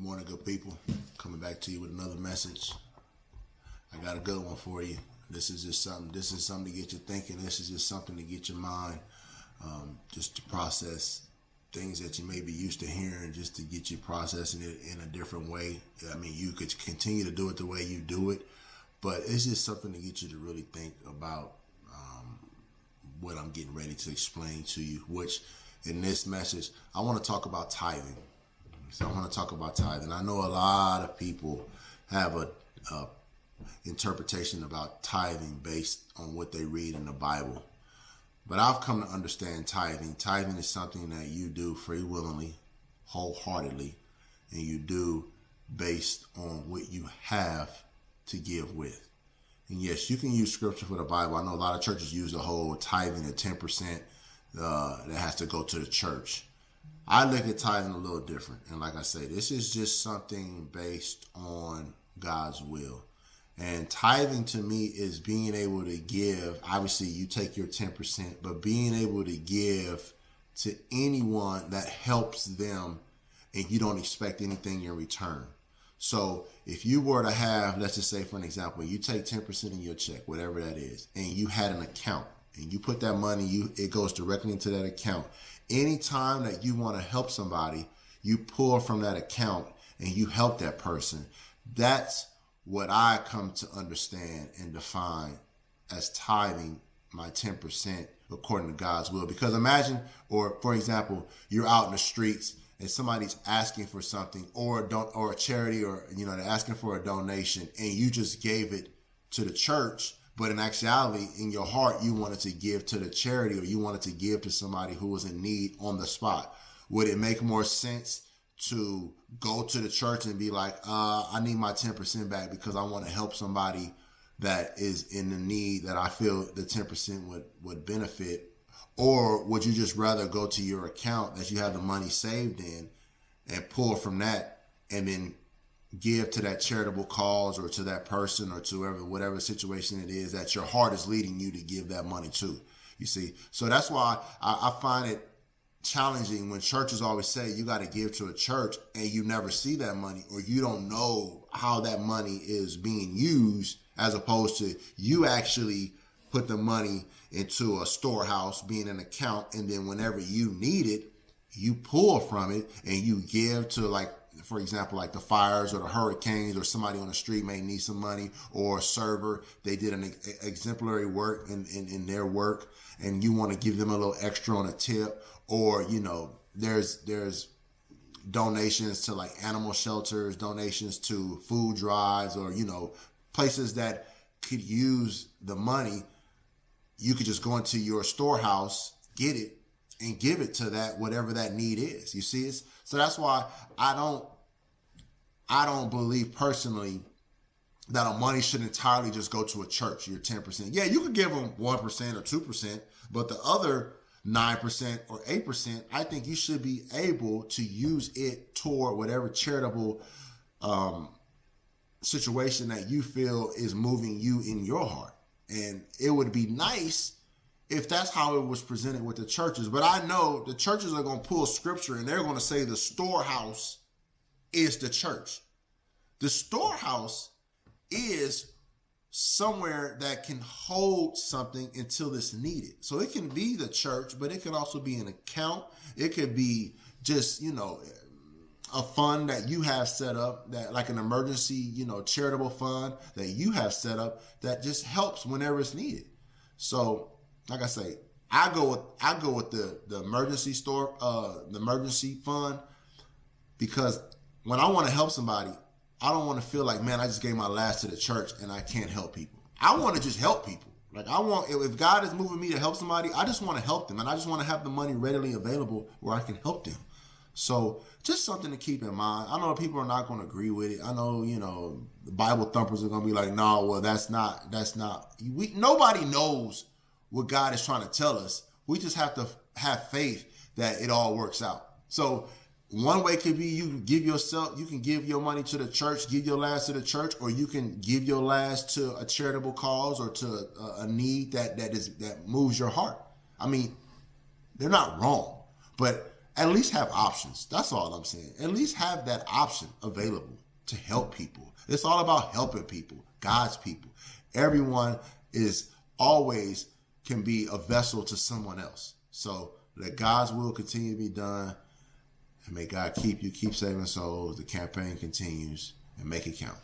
morning, good people. Coming back to you with another message. I got a good one for you. This is something to get you thinking. This is just something to get your mind, just to process things that you may be used to hearing, just to get you processing it in a different way. I mean, you could continue to do it the way you do it, but it's just something to get you to really think about what I'm getting ready to explain to you, which in this message, I want to talk about tithing. So I want to talk about tithing. I know a lot of people have a interpretation about tithing based on what they read in the Bible. But I've come to understand tithing. Tithing is something that you do free willingly, wholeheartedly, and you do based on what you have to give with. And yes, you can use scripture for the Bible. I know a lot of churches use the whole tithing at 10% that has to go to the church. I look at tithing a little different. And like I say, this is just something based on God's will. And tithing to me is being able to give. Obviously, you take your 10%, but being able to give to anyone that helps them and you don't expect anything in return. So if you were to have, let's just say for an example, you take 10% in your check, whatever that is, and you had an account and you put that money, it goes directly into that account. Anytime that you want to help somebody, you pull from that account and you help that person. That's what I come to understand and define as tithing my 10% according to God's will. Because imagine, or for example, you're out in the streets and somebody's asking for something or a charity, or they're asking for a donation, and you just gave it to the church, but in actuality, in your heart, you wanted to give to the charity, or you wanted to give to somebody who was in need on the spot. Would it make more sense to go to the church and be like, I need my 10% back because I want to help somebody that is in the need that I feel the 10% would benefit? Or would you just rather go to your account that you have the money saved in and pull from that and then give to that charitable cause or to that person or to whatever situation it is that your heart is leading you to give that money to? You see? So that's why I find it challenging when churches always say you got to give to a church and you never see that money, or you don't know how that money is being used, as opposed to you actually put the money into a storehouse, being an account, and then whenever you need it, you pull from it and you give to, like, for example, like the fires or the hurricanes, or somebody on the street may need some money, or a server, they did an exemplary work in their work and you want to give them a little extra on a tip. Or, there's donations to like animal shelters, donations to food drives, or, places that could use the money. You could just go into your storehouse, get it, and give it to that, whatever that need is. You see, so that's why I don't believe personally that our money should entirely just go to a church. Your 10%. Yeah, you could give them 1% or 2%, but the other 9% or 8%, I think you should be able to use it toward whatever charitable situation that you feel is moving you in your heart. And it would be nice if that's how it was presented with the churches. But I know the churches are going to pull scripture and they're going to say the storehouse is the church. The storehouse is somewhere that can hold something until it's needed. So it can be the church, but it can also be an account. It could be just, a fund that you have set up, that like an emergency, charitable fund that you have set up that just helps whenever it's needed. So, like I say, I go with the emergency the emergency fund, because when I want to help somebody, I don't want to feel like, man, I just gave my last to the church and I can't help people. I want to just help people. Like, if God is moving me to help somebody, I just want to help them, and I just want to have the money readily available where I can help them. So just something to keep in mind. I know people are not going to agree with it. I know, the Bible thumpers are going to be like, no, well, that's not. Nobody knows what God is trying to tell us. We just have to have faith that it all works out. So one way could be you can give your money to the church, give your last to the church, or you can give your last to a charitable cause or to a need that moves your heart. I mean, they're not wrong, but at least have options. That's all I'm saying. At least have that option available to help people. It's all about helping people, God's people. Everyone is always can be a vessel to someone else. So let God's will continue to be done. And may God keep you, keep saving souls. The campaign continues, and make it count.